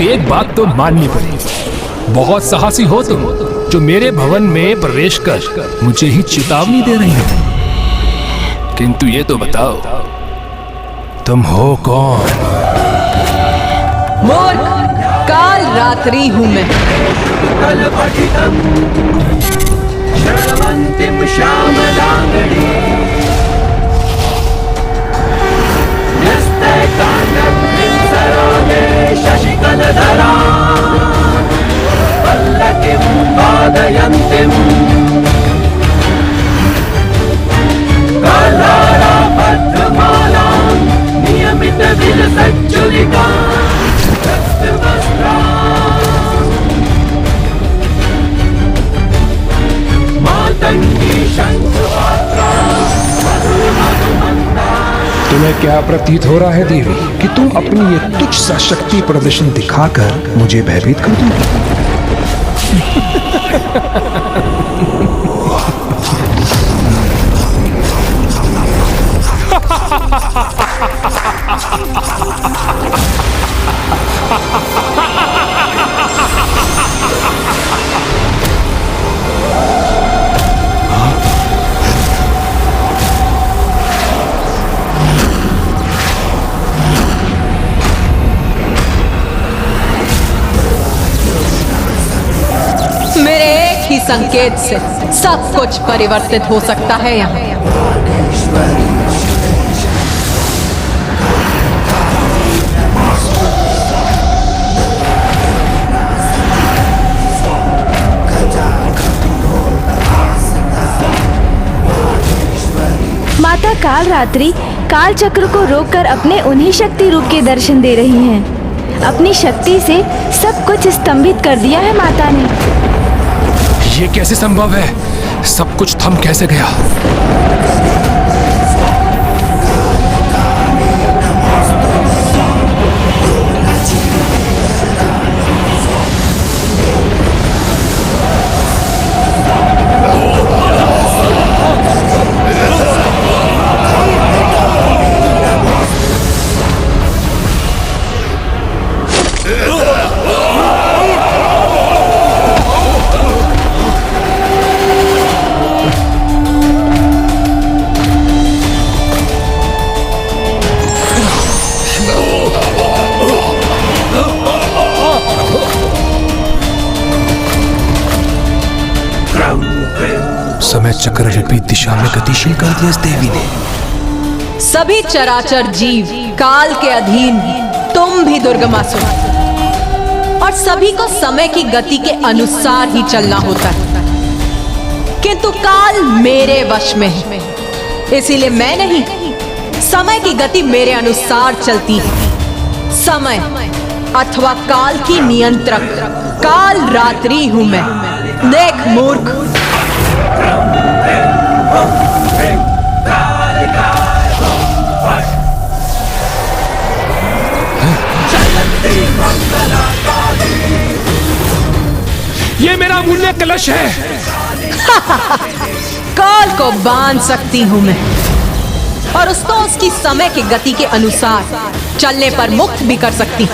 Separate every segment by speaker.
Speaker 1: एक बात तो माननी पड़ेगी, बहुत साहसी हो तुम, जो मेरे भवन में प्रवेश कर मुझे ही चेतावनी दे रही हो। किंतु ये तो बताओ, तुम हो कौन?
Speaker 2: मूर्ख, काल रात्रि हूं मैं।
Speaker 3: श्रवन्तीं श्यामलांगणी यस्ते काण्डं सरोगे शशिकलधरा पल्लकिं वादयन्तीं कलाराबद्धमालां नियमितविलसज्जुलिकां रक्तवस्त्रां मातंगी शंखपात्रां मधुमधुमन्दां।
Speaker 4: तुम्हें क्या प्रतीत हो रहा है देवी कि तुम अपनी ये तुच्छ सा शक्ति प्रदर्शन दिखाकर मुझे भयभीत कर दोगी?
Speaker 2: मेरे एक ही संकेत से सब कुछ परिवर्तित हो सकता है यहाँ।
Speaker 5: माता काल रात्रि काल चक्र को रोककर अपने उन्हीं शक्ति रूप के दर्शन दे रही हैं। अपनी शक्ति से सब कुछ स्तंभित कर दिया है माता ने।
Speaker 1: ये कैसे संभव है? सब कुछ थम कैसे गया? समय चक्र विपरीत दिशा में गतिशील कर दिया इस देवी ने।
Speaker 2: सभी चराचर जीव काल के अधीन, तुम भी दुर्गमासुर, और सभी को समय की गति के अनुसार ही चलना होता है। किंतु काल मेरे वश में है, इसीलिए मैं नहीं, समय की गति मेरे अनुसार चलती है। समय अथवा काल की नियंत्रक काल रात्रि हूं मैं। देख मूर्ख,
Speaker 1: ये मेरा अमूल्य कलश है।
Speaker 2: काल को बांध सकती हूं मैं, और उसको उसकी समय की गति के अनुसार चलने पर मुक्त भी कर सकती।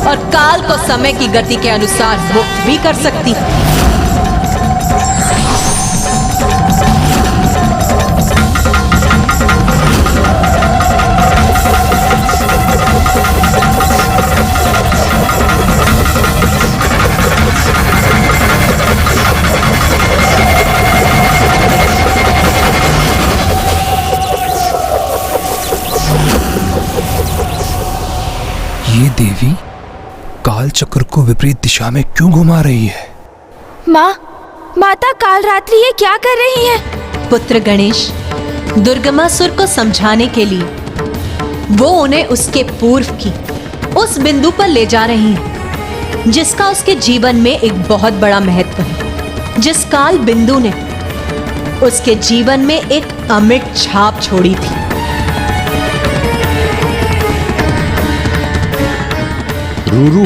Speaker 2: और काल को समय की गति के अनुसार मुक्त भी कर सकती।
Speaker 1: ये देवी काल चक्र को विपरीत दिशा में क्यों घुमा रही है?
Speaker 5: माता काल रात्रि ये क्या कर रही है?
Speaker 2: पुत्र गणेश, दुर्गमासुर को समझाने के लिए वो उन्हें उसके पूर्व की उस बिंदु पर ले जा रही है जिसका उसके जीवन में एक बहुत बड़ा महत्व है, जिस काल बिंदु ने उसके जीवन में एक अमिट छाप छोड़ी थी।
Speaker 4: रूरू,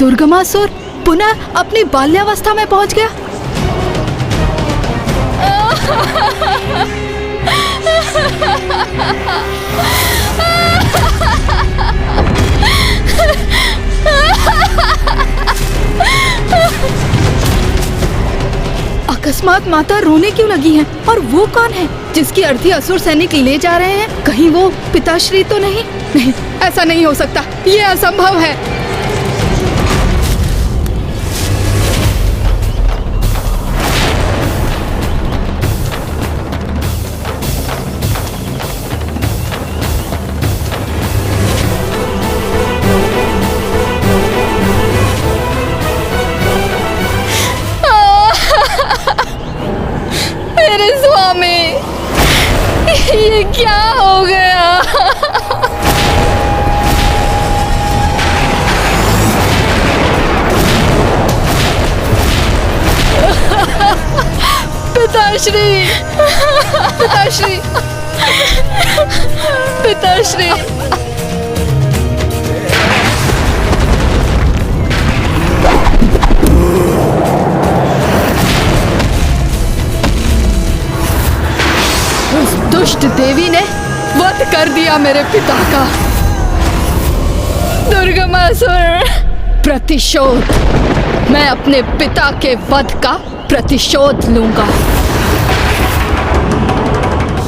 Speaker 6: दुर्गमासुर पुनः अपनी बाल्यावस्था में पहुंच गया। अकस्मात माता रोने क्यों लगी हैं? और वो कौन है जिसकी अर्थी असुर सैनिक ले जा रहे हैं? कहीं वो पिताश्री तो नहीं? नहीं, ऐसा नहीं हो सकता, ये असंभव है। मेरे स्वामी, ये क्या हो गया? पिताश्री, पिताश्री, पिताश्री। उस दुष्ट देवी ने वध कर दिया मेरे पिता का। दुर्गमासुर, प्रतिशोध। मैं अपने पिता के वध का प्रतिशोध लूंगा।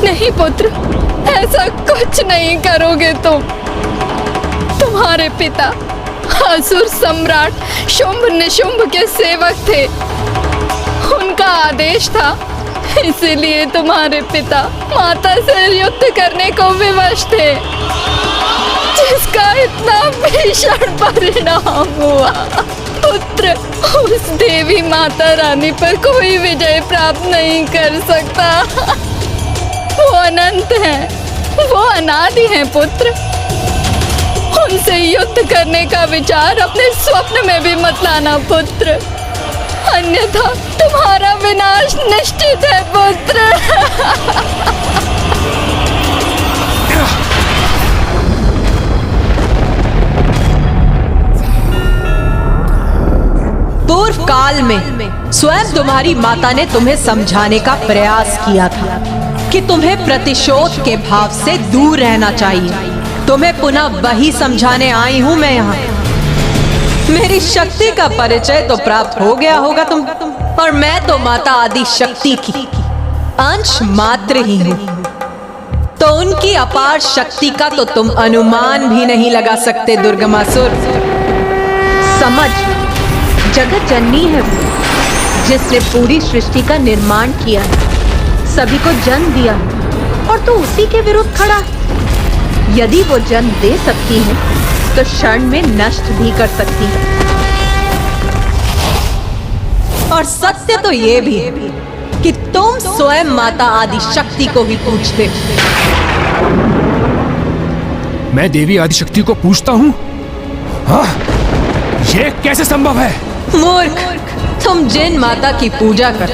Speaker 6: नहीं पुत्र, ऐसा कुछ नहीं करोगे तुम। तुम्हारे पिता असुर सम्राट शुंभ निशुंभ के सेवक थे। उनका आदेश था, इसीलिए तुम्हारे पिता माता से युद्ध करने को विवश थे, जिसका इतना भीषण परिणाम हुआ। पुत्र, उस देवी माता रानी पर कोई विजय प्राप्त नहीं कर सकता। वो अनंत हैं, वो अनादि हैं पुत्र। उनसे युद्ध करने का विचार अपने स्वप्न में भी मत लाना पुत्र, अन्यथा तुम्हारा विनाश निश्चित है पुत्र।
Speaker 2: पूर्व काल में स्वयं तुम्हारी माता ने तुम्हें समझाने का प्रयास किया था कि तुम्हें प्रतिशोध के भाव से दूर रहना चाहिए। तुम्हें पुनः वही समझाने आई हूं मैं यहाँ। मेरी शक्ति का परिचय तो प्राप्त हो गया होगा तुम, और मैं तो माता आदि शक्ति की अंश मात्र ही हूं, तो उनकी अपार शक्ति का तो तुम अनुमान भी नहीं लगा सकते दुर्गमासुर। समझ, जगत जननी है वो, जिसने पूरी सृष्टि का निर्माण किया, सभी को जन्म दिया, और तू उसी के विरुद्ध खड़ा। यदि वो जन्म दे सकती है तो क्षण में नष्ट भी कर सकती है। और सत्य तो ये भी है कि तुम स्वयं माता आदि शक्ति को ही पूछते हो।
Speaker 1: मैं देवी आदि शक्ति को पूछता हूँ? हाँ, ये कैसे संभव है?
Speaker 2: मूर्ख, तुम जिन माता की पूजा कर,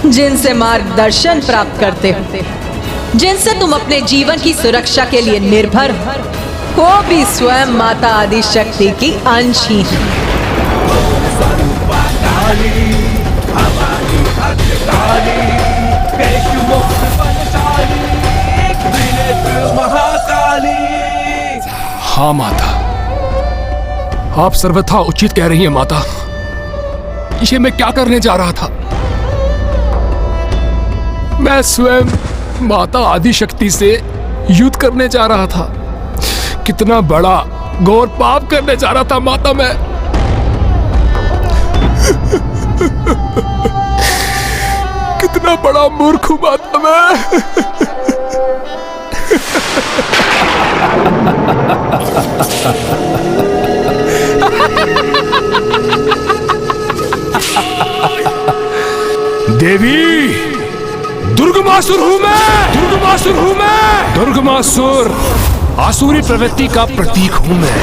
Speaker 2: जिनसे मार्गदर्शन प्राप्त करते हो, जिनसे तुम अपने जीवन की सुरक्षा के लिए निर्भर हो, वो भी स्वयं माता आदि शक्ति की अंश ही है।
Speaker 1: हाँ माता, आप सर्वथा उचित कह रही हैं माता। ये मैं क्या करने जा रहा था? मैं स्वयं माता आदि शक्ति से युद्ध करने जा रहा था। कितना बड़ा घोर पाप करने जा रहा था माता मैं। कितना बड़ा मूर्ख हूं माता मैं। देवी, दुर्गमासुर हूं मैं, दुर्गमासुर हूं मैं, दुर्गमासुर आसुरी प्रवृत्ति का प्रतीक हूं मैं।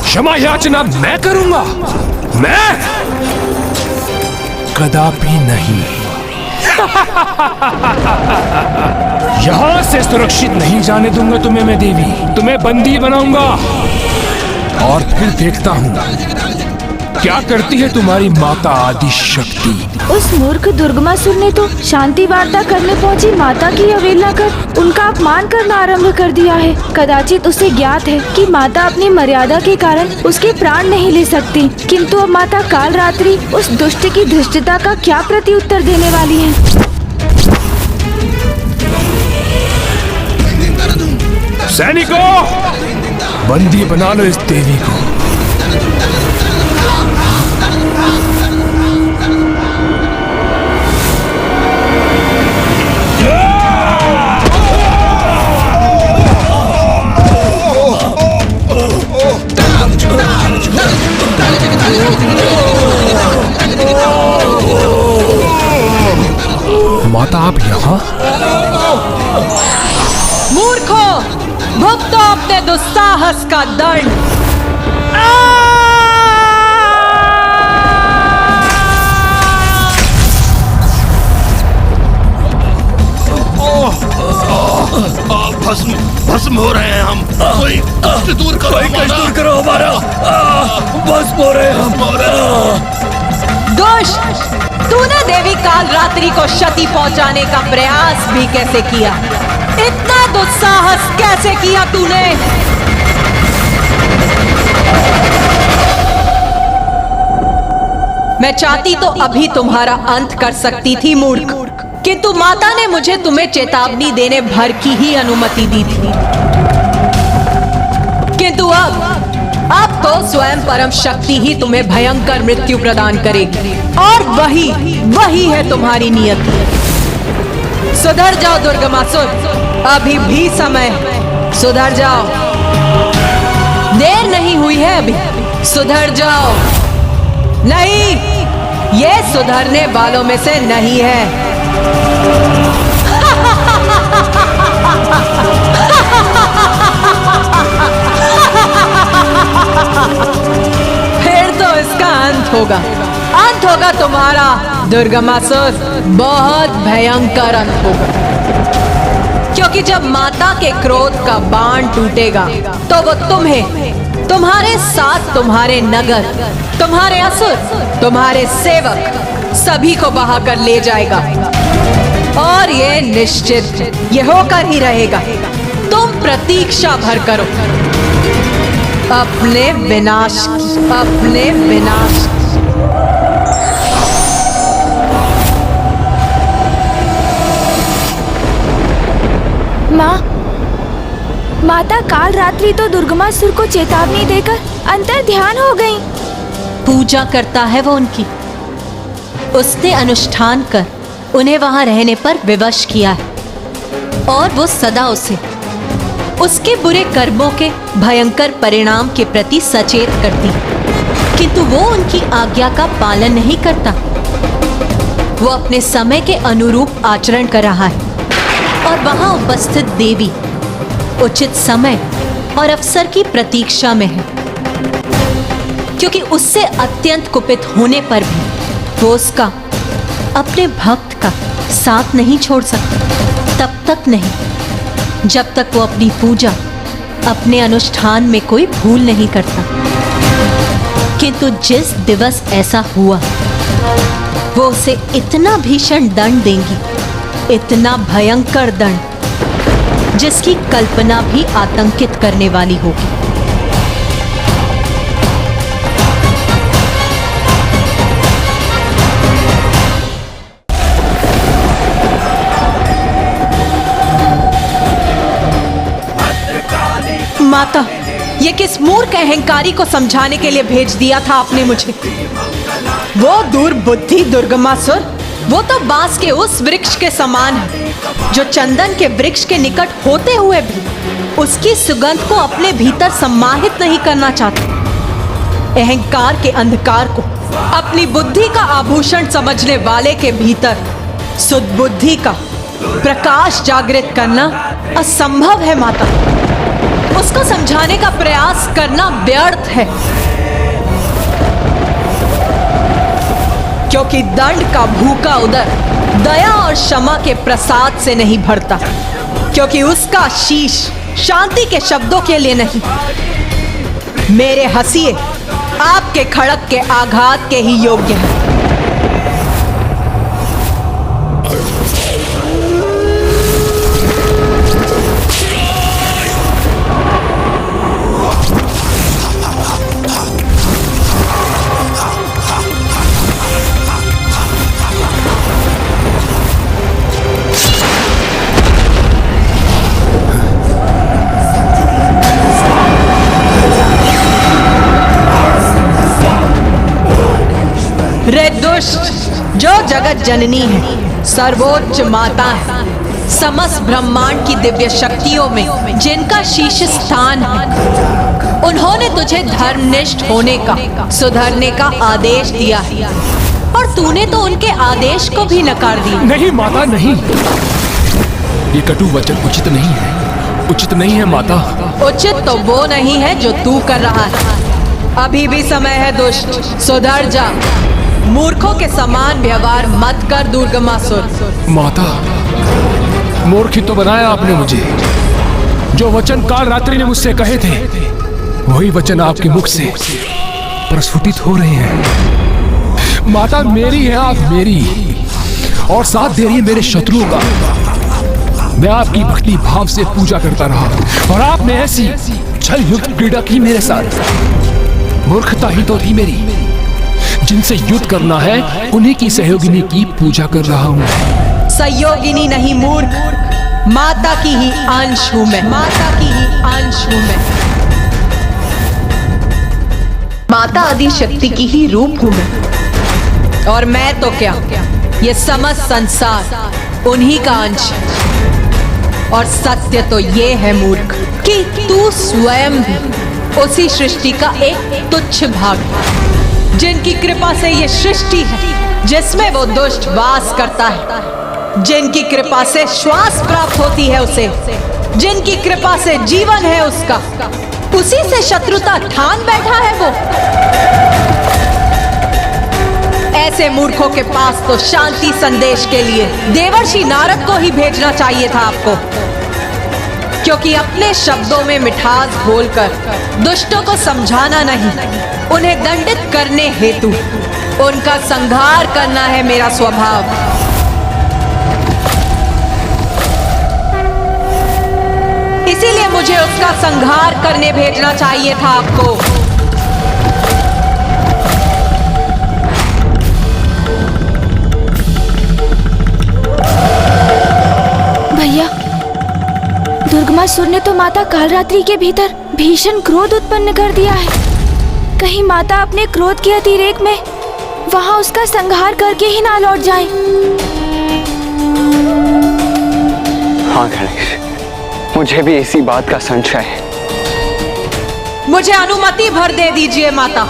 Speaker 1: क्षमा याचना मैं करूंगा, मैं कदापि नहीं। यहां से सुरक्षित नहीं जाने दूंगा तुम्हें मैं देवी। तुम्हें बंदी बनाऊंगा, और फिर देखता हूँ क्या करती है तुम्हारी माता आदि शक्ति।
Speaker 5: उस मूर्ख दुर्गमासुर ने तो शांति वार्ता करने पहुंची माता की अवहेलना कर उनका अपमान करना आरंभ कर दिया है। कदाचित उसे ज्ञात है कि माता अपनी मर्यादा के कारण उसके प्राण नहीं ले सकती, किंतु अब माता कालरात्रि उस दुष्ट की धृष्टता का क्या प्रत्युत्तर देने वाली है।
Speaker 1: सैनिकों, बंदी बना लो इस देवी को। माता आप यहाँ?
Speaker 2: मूर्खो, भुगतो अपने दुस्साहस का दंड।
Speaker 7: भस्म हो रहे हैं हम। कोई कष्ट दूर करो हमारा। भस्म हो रहे हैं हम।
Speaker 2: दुष्ट, तूने देवी कालरात्रि को क्षति पहुंचाने का प्रयास भी कैसे किया? इतना दुस्साहस कैसे किया तूने? मैं चाहती तो अभी तुम्हारा अंत कर सकती थी मूर्ख, किंतु माता ने मुझे तुम्हें चेतावनी देने भर की ही अनुमति दी थी। किंतु अब तो स्वयं परम शक्ति ही तुम्हें भयंकर मृत्यु प्रदान करेगी, और वही है तुम्हारी नियति। सुधर जाओ दुर्गमासुर, अभी भी समय है। सुधर जाओ, देर नहीं हुई है अभी। सुधर जाओ। नहीं, ये सुधरने वालों में से नहीं है। फिर तो इसका अंत होगा तुम्हारा दुर्गमासुर। बहुत भयंकर अंत होगा, क्योंकि जब माता के क्रोध का बाण टूटेगा तो वो तुम्हें, तुम्हारे साथ तुम्हारे नगर, तुम्हारे असुर, तुम्हारे सेवक सभी को बहा कर ले जाएगा। और ये निश्चित ये होकर ही रहेगा। तुम प्रतीक्षा भर करो अपने विनाश की।
Speaker 5: माता कालरात्रि तो दुर्गमासुर को चेतावनी देकर अंतर ध्यान हो गई।
Speaker 2: पूजा करता है वो उनकी। उसने अनुष्ठान कर उन्हें वहां रहने पर विवश किया है, और वो सदा उसे उसके बुरे कर्मों के भयंकर परिणाम के प्रति सचेत करती, किंतु वो उनकी आज्ञा का पालन नहीं करता। वो अपने समय के अनुरूप आचरण कर रहा है, और वहां उपस्थित देवी उचित समय और अवसर की प्रतीक्षा में है, क्योंकि उससे अत्यंत कुपित होने पर भी वो उसका, अपने भक्त का साथ नहीं छोड़ सकता। तब तक नहीं जब तक वो अपनी पूजा, अपने अनुष्ठान में कोई भूल नहीं करता। किंतु जिस दिवस ऐसा हुआ, वो उसे इतना भीषण दंड देंगी, इतना भयंकर दंड, जिसकी कल्पना भी आतंकित करने वाली होगी। माता, ये किस मूर्ख अहंकारी को समझाने के लिए भेज दिया था आपने मुझे? वो दुर्बुद्धि दुर्गमासुर, वो तो बांस के उस वृक्ष के समान है जो चंदन के वृक्ष के निकट होते हुए भी उसकी सुगंध को अपने भीतर सम्माहित नहीं करना चाहता। अहंकार के अंधकार को अपनी बुद्धि का आभूषण समझने वाले के भीतर सुदबुद्धि का प्रकाश जागृत करना असंभव है माता। उसको समझाने का प्रयास करना व्यर्थ है, क्योंकि दंड का भूखा उदर दया और क्षमा के प्रसाद से नहीं भरता, क्योंकि उसका शीश शांति के शब्दों के लिए नहीं मेरे हंसिए आपके खड़क के आघात के ही योग्य है। रे दुष्ट, जो जगत जननी है, सर्वोच्च माता है, समस्त ब्रह्मांड की दिव्य शक्तियों में जिनका शीर्ष स्थान है, उन्होंने तुझे धर्मनिष्ठ होने का, सुधरने का आदेश दिया है और तूने तो उनके आदेश को भी नकार दिया।
Speaker 1: नहीं माता, नहीं, ये कटु वचन उचित नहीं है, उचित नहीं है माता।
Speaker 2: उचित तो वो नहीं है जो तू कर रहा है। अभी भी समय है दुष्ट, सुधर जा। मूर्खों के समान व्यवहार मत कर दुर्गमासुर।
Speaker 1: माता, मूर्ख ही तो बनाया आपने मुझे। जो वचन काल रात्रि ने मुझसे कहे थे, वही वचन आपके मुख से प्रस्फुटित हो रहे हैं। माता मेरी है आप, मेरी, और साथ दे रही है मेरे शत्रुओं का। मैं आपकी भक्ति भाव से पूजा करता रहा और आपने ऐसी छल युक्त क्रीड़ा की मेरे साथ। मूर्खता ही तो थी मेरी। जिनसे युद्ध करना है उन्हीं की सहयोगिनी की पूजा कर रहा हूँ।
Speaker 2: सहयोगिनी नहीं मूर्ख, माता की ही अंश हूँ मैं, माता की ही अंश हूँ मैं। माता आदि शक्ति की ही रूप हूँ मैं। और मैं तो क्या, ये समस्त संसार उन्हीं का अंश है। और सत्य तो ये है मूर्ख कि तू स्वयं भी उसी सृष्टि का एक तुच्छ भाग है। जिनकी कृपा से ये सृष्टि है जिसमें वो दुष्ट वास करता है, जिनकी कृपा से श्वास प्राप्त होती है उसे, जिनकी कृपा से जीवन है उसका, उसी से शत्रुता ठान बैठा है वो। ऐसे मूर्खों के पास तो शांति संदेश के लिए देवर्षि नारद को ही भेजना चाहिए था आपको, क्योंकि अपने शब्दों में मिठास घोलकर दुष्टों को समझाना नहीं, उन्हें दंडित करने हेतु उनका संहार करना है मेरा स्वभाव। इसीलिए मुझे उसका संहार करने भेजना चाहिए था आपको।
Speaker 5: भैया, दुर्गमासुर ने तो माता कालरात्रि के भीतर भीषण क्रोध उत्पन्न कर दिया है। कहीं माता अपने क्रोध के अतिरेक में वहां उसका संहार करके ही ना लौट जाए।
Speaker 8: हाँ गणेश, मुझे भी इसी बात का संशय है।
Speaker 2: मुझे अनुमति भर दे दीजिए माता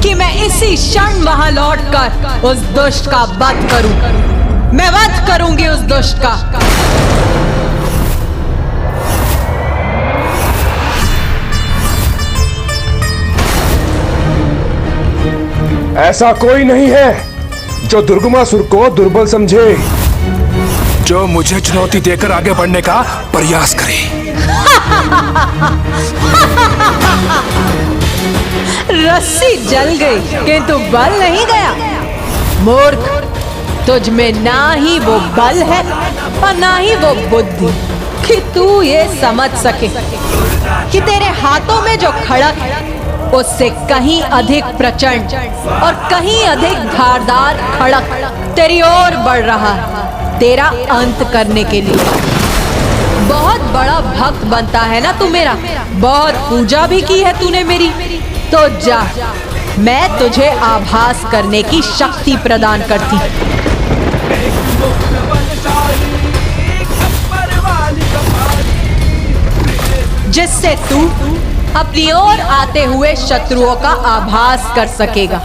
Speaker 2: कि मैं इसी क्षण वहां लौटकर उस दुष्ट का वध करूं। मैं वध करूंगी उस दुष्ट का।
Speaker 4: ऐसा कोई नहीं है जो दुर्गमासुर को दुर्बल समझे,
Speaker 1: जो मुझे चुनौती देकर आगे बढ़ने का प्रयास करे।
Speaker 2: रस्सी जल गई किंतु बल नहीं गया। मूर्ख, तुझ में ना ही वो बल है और ना ही वो बुद्धि कि तू ये समझ सके कि तेरे हाथों में जो खड़क है उससे कहीं अधिक प्रचंड और कहीं अधिक धारदार खड़क तेरी ओर बढ़ रहा है, तेरा अंत करने के लिए। बहुत बड़ा भक्त बनता है ना तू मेरा, बहुत पूजा भी की है तूने मेरी, तो जा, मैं तुझे आभास करने की शक्ति प्रदान करती। जिससे तू अपनी ओर आते हुए शत्रुओं का आभास कर सकेगा।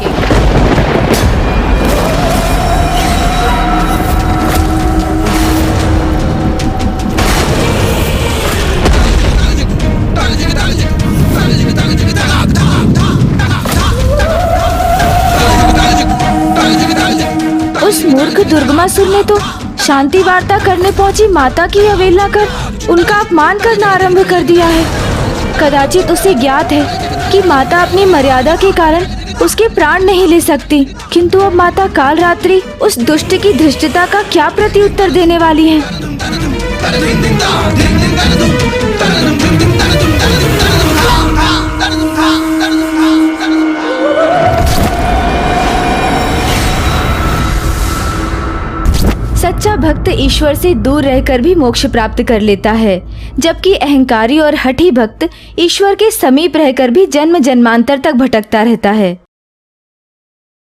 Speaker 5: उस मूर्ख दुर्गमासुर ने तो शांति वार्ता करने पहुंची माता की अवहेलना कर उनका अपमान करना आरंभ कर दिया है। कदाचित उसे ज्ञात है कि माता अपनी मर्यादा के कारण उसके प्राण नहीं ले सकती, किंतु अब माता कालरात्रि उस दुष्ट की धृष्टता का क्या प्रत्युत्तर देने वाली है? सच्चा भक्त ईश्वर से दूर रहकर भी मोक्ष प्राप्त कर लेता है, जबकि अहंकारी और हठी भक्त ईश्वर के समीप रहकर भी जन्म जन्मांतर तक भटकता रहता है।